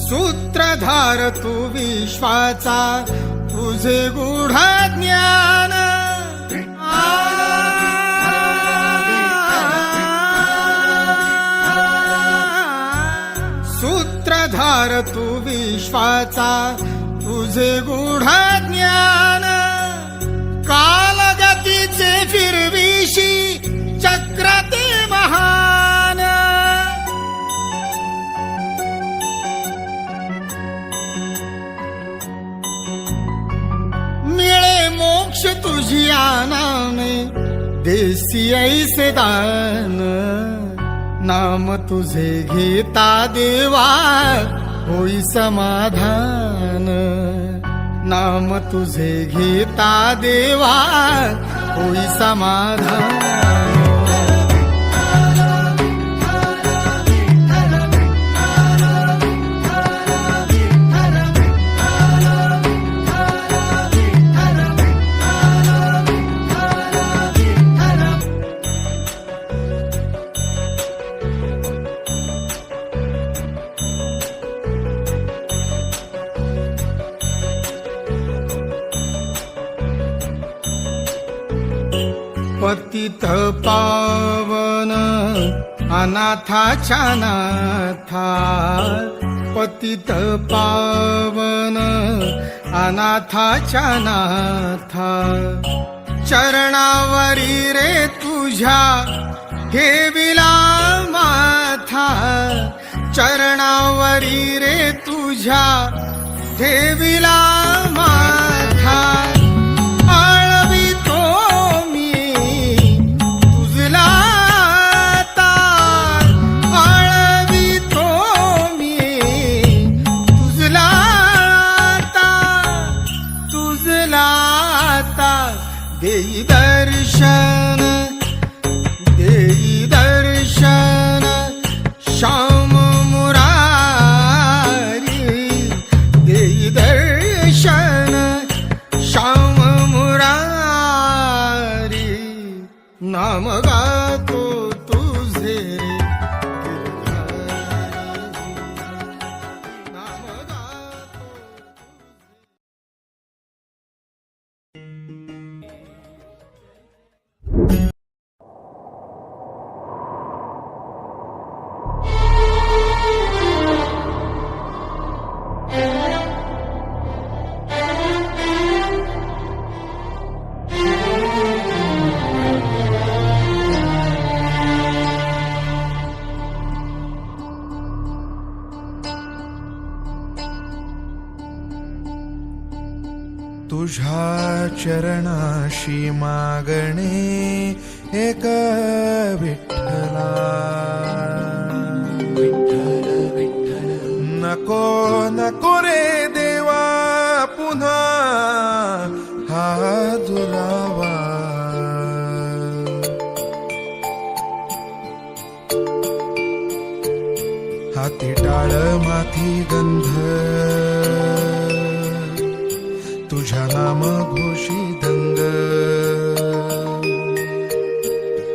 सूत्रधार तू विश्वाचा, तुझे गूढ ज्ञान सूत्रधार तू विश्वाचा, तुझे गूढ ज्ञान कालगतीचे फिरविशी चक्र ते महान. मिळे मोक्ष तुझिया नामे, देसी ऐसे दान. नाम तुझे घेता देवा, होई समाधान. नाम तुझे घेता देवा, होई समाधान. पतित पावन अनाथाच्या नाथा, पतित पावन अनाथाच्या नाथा. चरणावरी रे तुझ्या ठेविला माथा, चरणावरी रे तुझ्या ठेविला माथा. देई दर्शन, देई दर्शन श्याम मुरारी. देई दर्शन श्याम मुरारी. नाम गातो तुझे नाम गातो. तुझ्या चरणाशी मागणे एक विठ्ठला. विठ्ठल विठ्ठल नको नको रे देवा, पुन्हा हा दुरावा. हाती टाळ माथी गंध, तुझ्या नाम घोषी दंग.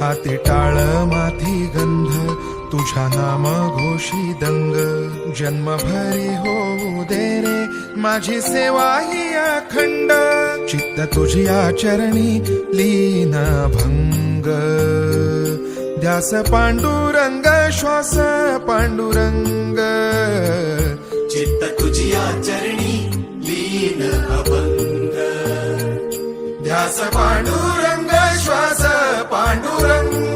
हाती टाळ माथी गंध, तुझ्या नाम घोषी दंग. जन्मभरी होऊ दे रे माझी सेवा ही अखंड. चित्त तुझ्या चरणी लीन भंग. ध्यास पांडुरंग, श्वास पांडुरंग. चित्त तुझ्या चरणी लीन अभंग. ध्यास पांडुरंग, श्वास पांडुरंग.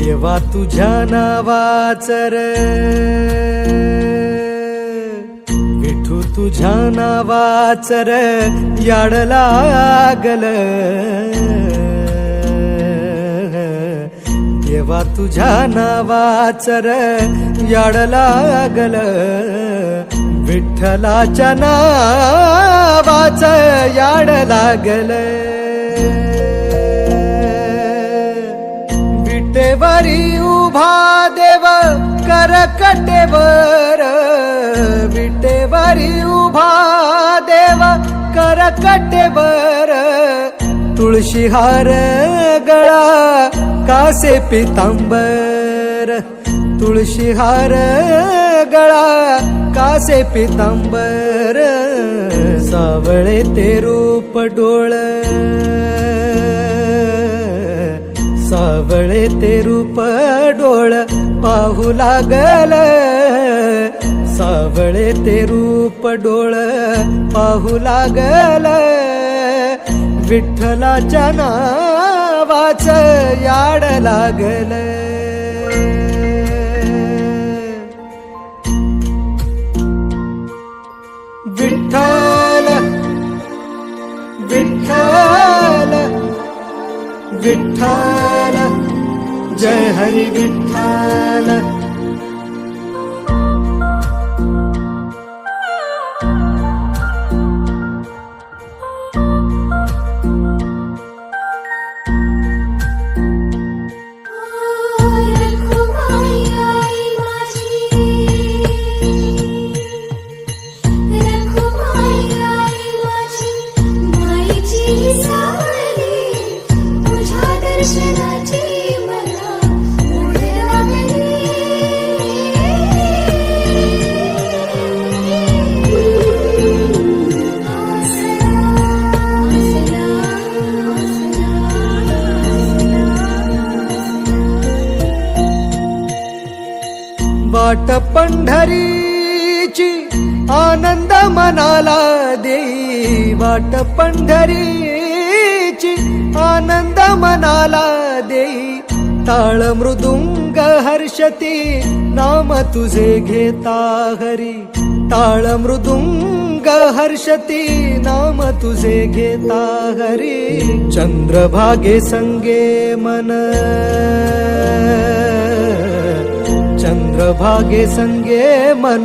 देवा तुझ्या नावाचर विठू तुझ्या नावाचर याड लागल देवा तुझ्या नावाचर याड लागल विठ्ठलाच्या नावाच याड लागल विटेवरी उभा देव करकटेवर विटेवरी उभा देव करकटेवर तुळशीहार गळा कासे पितांबर तुळशीहार गळा कासे पितांबर सावळे ते रूप डोळ सावळे ते रूप डोळ पाहू लागल सावळे ते रूप डोळ पाहू लागल विठ्ठलाच्या नावाच याड लागल विठ्ठल विठ्ठल विठ्ठल जय हरी विठ्ठल वाट पंढरीची आनंद मनाला देई वाट पंढरीची आनंद मनाला देई टाळ मृदुंग हर्षती नाम तुझे घेता हरी टाळ मृदुंग हर्षती नाम तुझे घेता हरी चंद्रभागे संगे मन चंद्रभागे संगे मन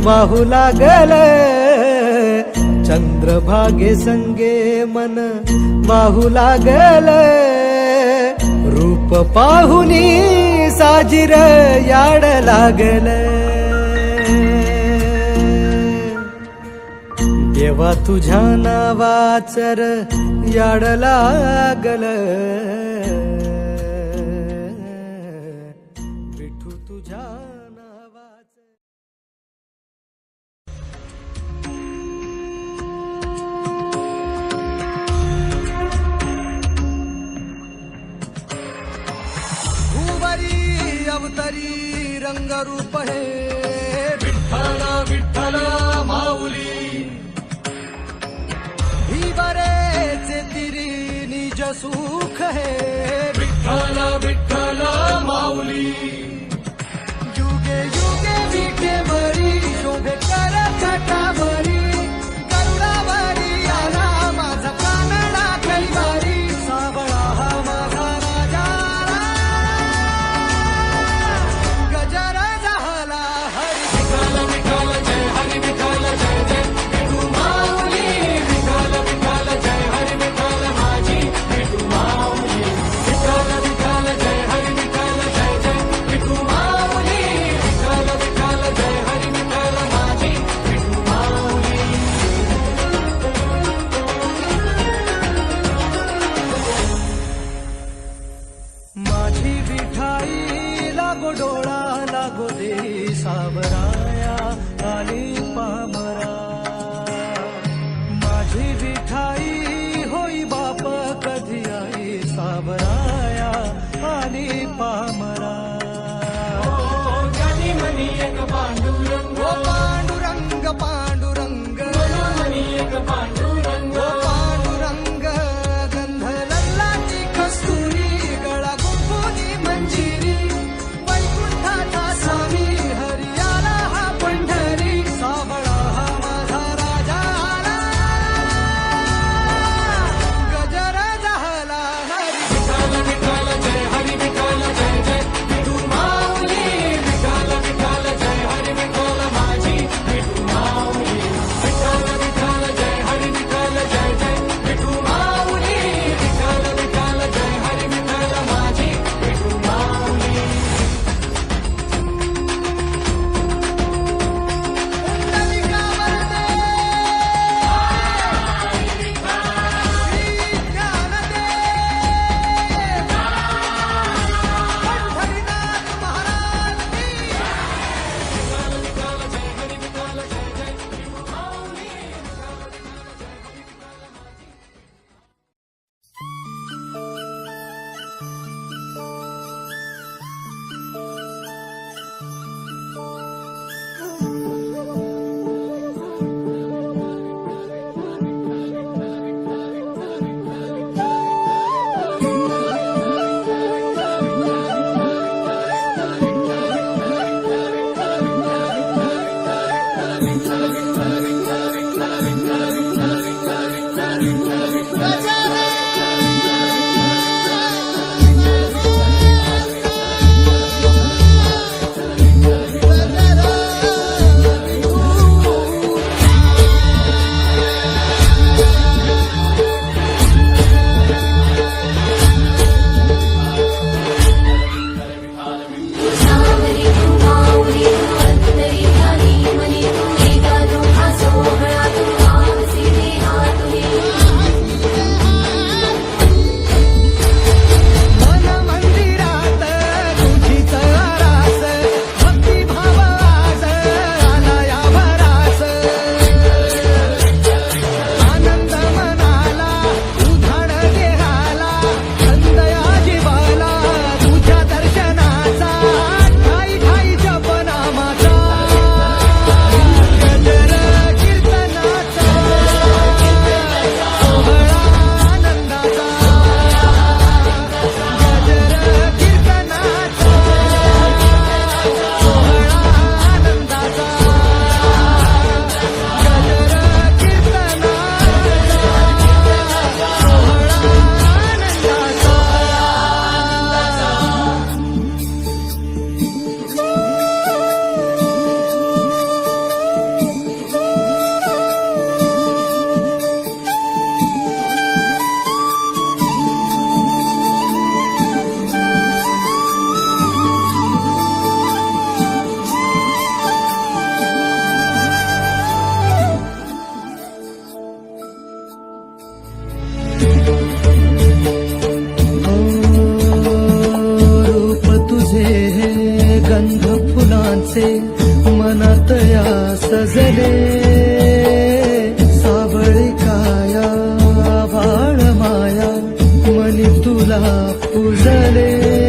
वाहू लागल चंद्रभागे संगे मन वाहू लागल रूप पाहुनी साजिर याड लागल देवा तुझ्या नावाचर याड लागल अवतरी रंगरूप हे विठ्ठला विठ्ठला माऊली ही बरेचे तिरी निज सुख हे विठ्ठला विठ्ठला माऊली युगे युगे विटे बरी शोभे कर छटावरी गरुडावरी आला माझा कानडा कैवारी सावळा हा माझा राजा माझी विठाई लागो डोळा लागो दे सावराया आली पामरा माझी विठाई होई बाप कधी आई सावराया आली पामरा मनी एक पांडुरंग पांडुरंग पांडुरंग मनी एक पांडुरंग पांडुरंग गंध लल्लाची कस्तुरी गळा गुंफुनी मंजिरी उजळे